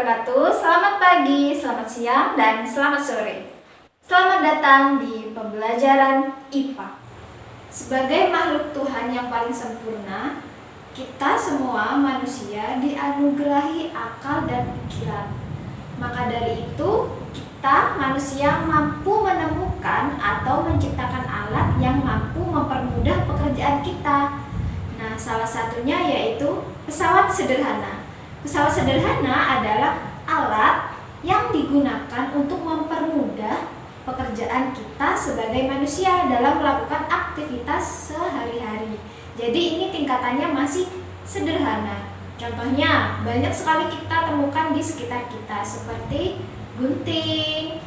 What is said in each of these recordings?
wabarakatuh. Selamat pagi, selamat siang, dan selamat sore. Selamat datang di pembelajaran IPA. Sebagai makhluk Tuhan yang paling sempurna, kita semua manusia dianugerahi akal dan pikiran. Maka dari itu, kita manusia mampu menemukan atau menciptakan alat yang mampu mempermudah pekerjaan kita. Nah, salah satunya yaitu pesawat sederhana. Pesawat sederhana adalah alat yang digunakan untuk mempermudah pekerjaan kita sebagai manusia dalam melakukan aktivitas sehari-hari. Jadi ini tingkatannya masih sederhana. Contohnya, banyak sekali kita temukan di sekitar kita seperti gunting,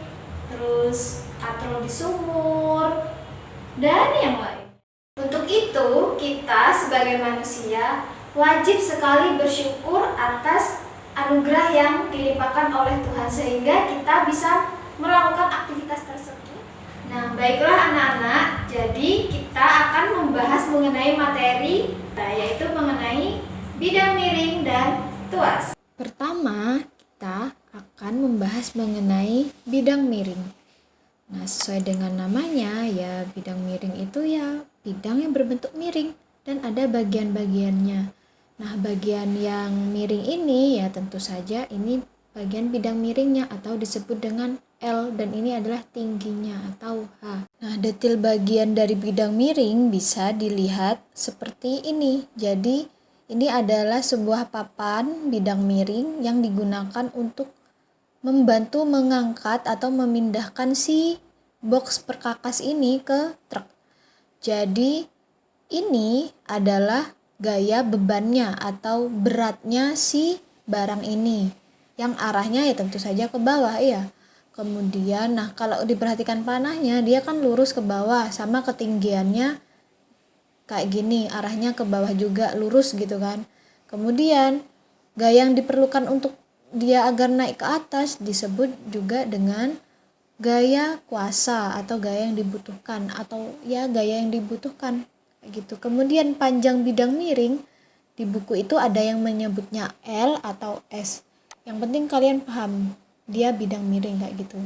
terus katrol di sumur, dan yang lain. Untuk itu, kita sebagai manusia wajib sekali bersyukur atas anugerah yang dilimpahkan oleh Tuhan sehingga kita bisa melakukan aktivitas tersebut. Nah, baiklah anak-anak, jadi kita akan membahas mengenai materi yaitu mengenai bidang miring dan tuas. Pertama, kita akan membahas mengenai bidang miring. Nah, sesuai dengan namanya ya, bidang miring itu ya bidang yang berbentuk miring dan ada bagian-bagiannya. Nah, bagian yang miring ini ya tentu saja ini bagian bidang miringnya atau disebut dengan L, dan ini adalah tingginya atau H. Nah, detil bagian dari bidang miring bisa dilihat seperti ini. Jadi, ini adalah sebuah papan bidang miring yang digunakan untuk membantu mengangkat atau memindahkan si box perkakas ini ke truk. Jadi, ini adalah gaya bebannya atau beratnya si barang ini yang arahnya ya tentu saja ke bawah ya. Kemudian nah kalau diperhatikan panahnya dia kan lurus ke bawah sama ketinggiannya kayak gini, arahnya ke bawah juga lurus gitu kan. Kemudian gaya yang diperlukan untuk dia agar naik ke atas disebut juga dengan gaya kuasa atau gaya yang dibutuhkan atau ya gaya yang dibutuhkan gitu. Kemudian panjang bidang miring di buku itu ada yang menyebutnya L atau S. Yang penting kalian paham dia bidang miring kayak gitu.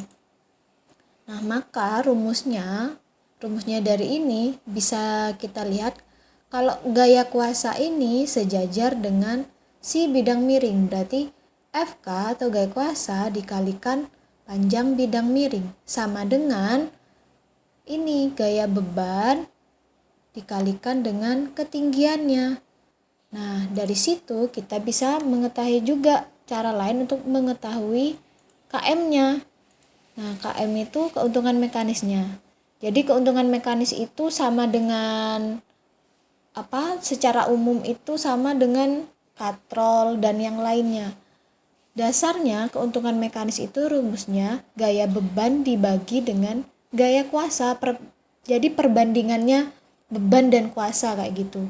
Nah, maka rumusnya dari ini bisa kita lihat kalau gaya kuasa ini sejajar dengan si bidang miring, berarti FK atau gaya kuasa dikalikan panjang bidang miring sama dengan ini gaya beban dikalikan dengan ketinggiannya. Nah, dari situ kita bisa mengetahui juga cara lain untuk mengetahui KM-nya. Nah, KM itu keuntungan mekanisnya. Jadi keuntungan mekanis itu sama dengan secara umum itu sama dengan katrol dan yang lainnya. Dasarnya keuntungan mekanis itu rumusnya gaya beban dibagi dengan gaya kuasa. Jadi perbandingannya beban dan kuasa kayak gitu.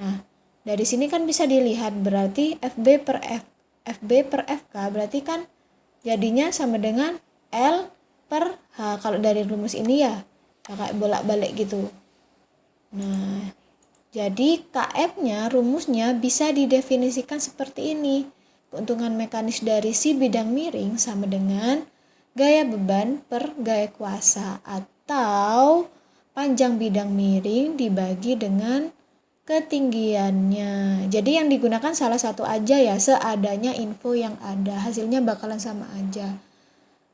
Nah, dari sini kan bisa dilihat berarti FB per FK berarti kan jadinya sama dengan L per H kalau dari rumus ini ya kayak bolak-balik gitu. Nah, jadi KF-nya rumusnya bisa didefinisikan seperti ini. Keuntungan mekanis dari si bidang miring sama dengan gaya beban per gaya kuasa atau panjang bidang miring dibagi dengan ketinggiannya. Jadi yang digunakan salah satu aja ya, seadanya info yang ada. Hasilnya bakalan sama aja.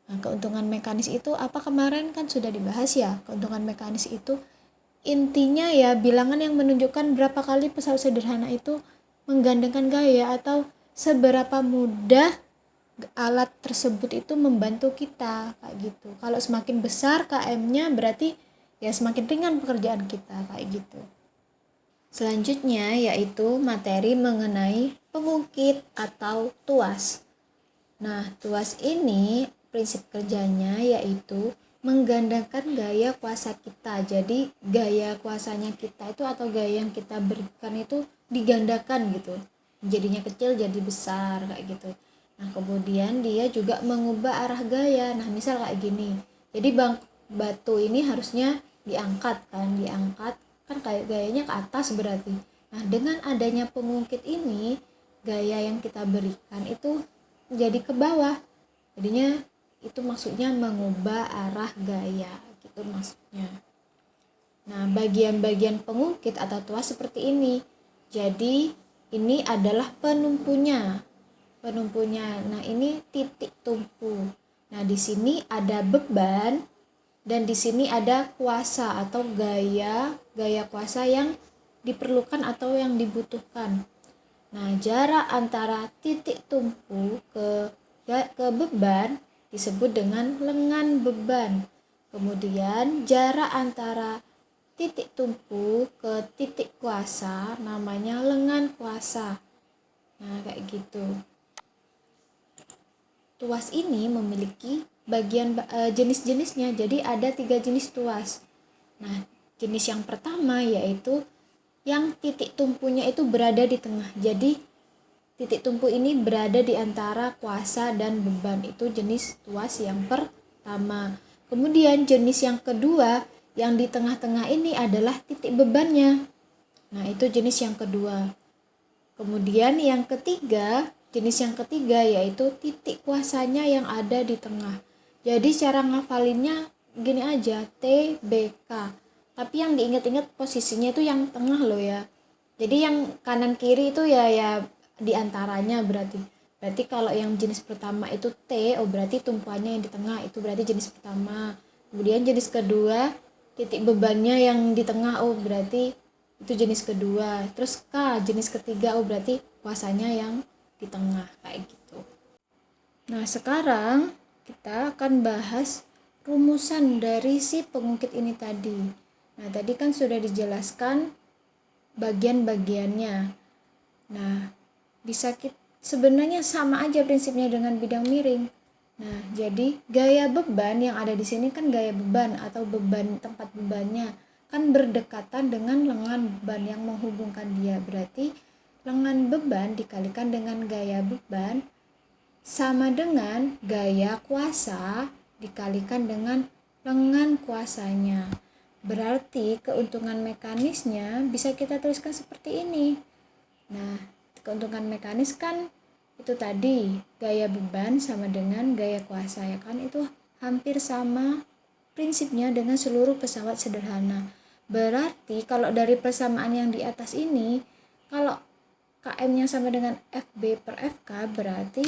Nah, keuntungan mekanis itu apa kemarin kan sudah dibahas ya. Keuntungan mekanis itu intinya ya bilangan yang menunjukkan berapa kali pesawat sederhana itu menggandengkan gaya atau seberapa mudah alat tersebut itu membantu kita kayak gitu. Kalau semakin besar KM-nya berarti ya semakin ringan pekerjaan kita kayak gitu. Selanjutnya yaitu materi mengenai pengukit atau tuas. Nah, tuas ini prinsip kerjanya yaitu menggandakan gaya kuasa kita. Jadi gaya kuasanya kita itu atau gaya yang kita berikan itu digandakan gitu. Jadinya kecil jadi besar kayak gitu. Nah, kemudian dia juga mengubah arah gaya. Nah, misal kayak gini. Jadi batu ini harusnya diangkat kan kayak gayanya ke atas berarti. Nah, dengan adanya pengungkit ini gaya yang kita berikan itu jadi ke bawah. Jadinya itu maksudnya mengubah arah gaya gitu maksudnya. Nah, bagian-bagian pengungkit atau tuas seperti ini. Jadi ini adalah penumpunya. Nah, ini titik tumpu. Nah, di sini ada beban dan di sini ada kuasa atau gaya kuasa yang diperlukan atau yang dibutuhkan. Nah, jarak antara titik tumpu ke beban disebut dengan lengan beban. Kemudian jarak antara titik tumpu ke titik kuasa namanya lengan kuasa. Nah, kayak gitu. Tuas ini memiliki jenis-jenisnya. Jadi ada 3 jenis tuas. Nah, jenis yang pertama yaitu yang titik tumpunya itu berada di tengah. Jadi titik tumpu ini berada di antara kuasa dan beban. Itu jenis tuas yang pertama. Kemudian jenis yang kedua yang di tengah-tengah ini adalah titik bebannya. Nah, itu jenis yang kedua. Kemudian jenis yang ketiga yaitu titik kuasanya yang ada di tengah. Jadi cara ngafalinnya gini aja, T, B, K. Tapi yang diingat-ingat posisinya itu yang tengah loh ya. Jadi yang kanan kiri itu ya di antaranya berarti. Berarti kalau yang jenis pertama itu T, berarti tumpuannya yang di tengah, itu berarti jenis pertama. Kemudian jenis kedua, titik bebannya yang di tengah, berarti itu jenis kedua. Terus K, jenis ketiga, berarti kuasanya yang di tengah, kayak gitu. Nah, sekarang kita akan bahas rumusan dari si pengungkit ini tadi. Nah, tadi kan sudah dijelaskan bagian-bagiannya. Nah, sebenarnya sama aja prinsipnya dengan bidang miring. Nah, jadi gaya beban yang ada di sini kan gaya beban atau beban tempat bebannya kan berdekatan dengan lengan beban yang menghubungkan dia. Berarti lengan beban dikalikan dengan gaya beban sama dengan gaya kuasa dikalikan dengan lengan kuasanya. Berarti keuntungan mekanisnya bisa kita tuliskan seperti ini. Nah, keuntungan mekanis kan itu tadi gaya beban sama dengan gaya kuasa ya kan, itu hampir sama prinsipnya dengan seluruh pesawat sederhana. Berarti kalau dari persamaan yang di atas ini, kalau KM-nya sama dengan FB per FK, berarti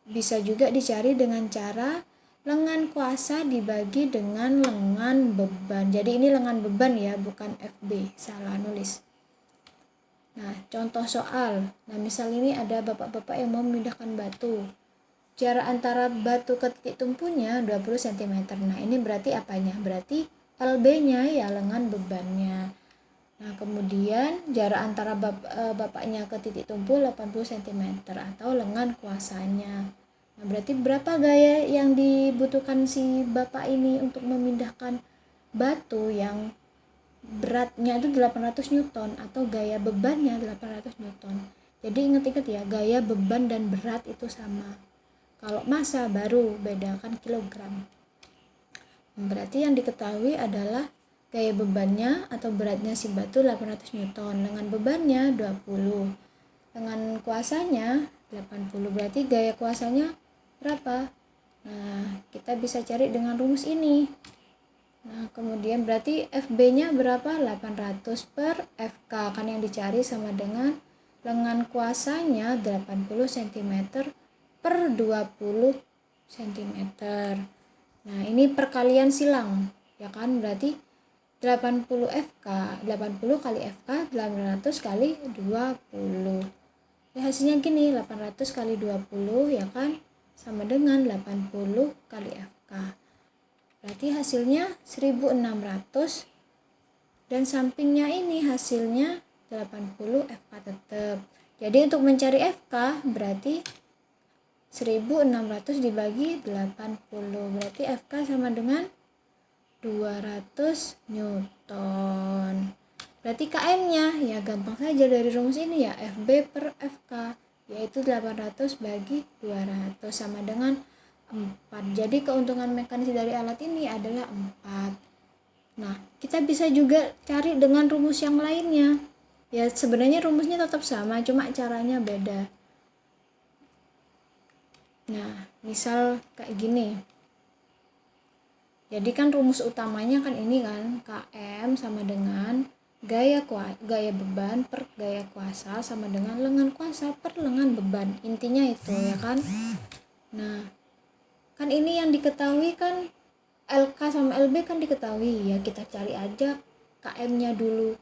bisa juga dicari dengan cara lengan kuasa dibagi dengan lengan beban. Jadi ini lengan beban ya, bukan FB, salah nulis. Nah, contoh soal. Nah, misal ini ada bapak-bapak yang mau memindahkan batu. Jarak antara batu ke titik tumpunya 20 cm. Nah, ini berarti apanya? Berarti LB-nya ya lengan bebannya. Nah, kemudian jarak antara bapaknya ke titik tumpu 80 cm atau lengan kuasanya. Nah, berarti berapa gaya yang dibutuhkan si bapak ini untuk memindahkan batu yang beratnya itu 800 Newton atau gaya bebannya 800 Newton. Jadi ingat-ingat ya, gaya beban dan berat itu sama. Kalau massa baru bedakan kilogram. Berarti yang diketahui adalah gaya bebannya atau beratnya si batu 800 Newton, dengan bebannya 20. Dengan kuasanya 80. Berarti gaya kuasanya berapa? Nah, kita bisa cari dengan rumus ini. Nah, kemudian berarti FB-nya berapa? 800 per FK. Kan yang dicari sama dengan lengan kuasanya 80 cm per 20 cm. Nah, ini perkalian silang. Ya kan? Berarti 80 FK, 80 kali FK, 800 kali 20. Ya, hasilnya gini, 800 kali 20 ya kan? Sama dengan 80 kali FK. Berarti hasilnya 1600 dan sampingnya ini hasilnya 80 FK tetap. Jadi untuk mencari FK berarti 1600 dibagi 80. Berarti FK sama dengan 200 Newton. Berarti KM-nya ya gampang saja dari rumus ini ya, FB per FK, yaitu 800 bagi 200 sama dengan 4. Jadi keuntungan mekanis dari alat ini adalah 4. Nah, kita bisa juga cari dengan rumus yang lainnya. Ya sebenarnya rumusnya tetap sama, cuma caranya beda. Nah, misal kayak gini. Jadi kan rumus utamanya kan ini kan, KM sama dengan gaya beban per gaya kuasa sama dengan lengan kuasa per lengan beban. Intinya itu ya kan. Nah, kan ini yang diketahui kan LK sama LB kan diketahui ya, kita cari aja KM-nya dulu.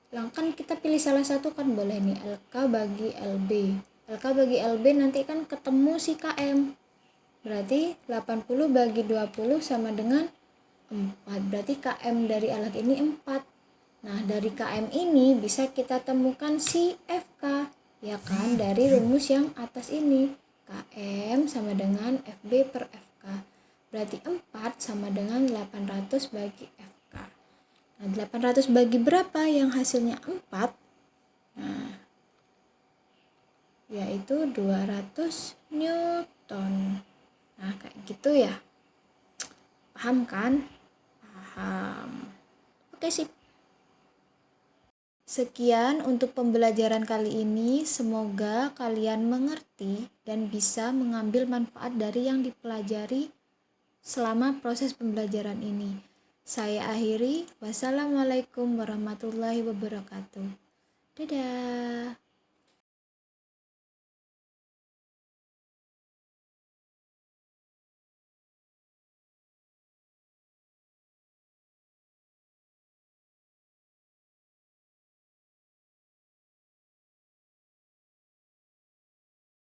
Kan kita pilih salah satu kan boleh nih, LK bagi LB. LK bagi LB nanti kan ketemu si KM. Berarti 80 bagi 20 sama dengan 4. Berarti KM dari alat ini 4. Nah, dari KM ini bisa kita temukan si FK, ya kan, dari rumus yang atas ini. KM sama dengan FB per FK. Berarti 4 sama dengan 800 bagi FK. Nah, 800 bagi berapa yang hasilnya 4? Nah, yaitu 200 Newton. Nah, kayak gitu ya. Paham kan? Paham. Oke, sip. Sekian untuk pembelajaran kali ini. Semoga kalian mengerti dan bisa mengambil manfaat dari yang dipelajari selama proses pembelajaran ini. Saya akhiri. Wassalamualaikum warahmatullahi wabarakatuh. Dadah.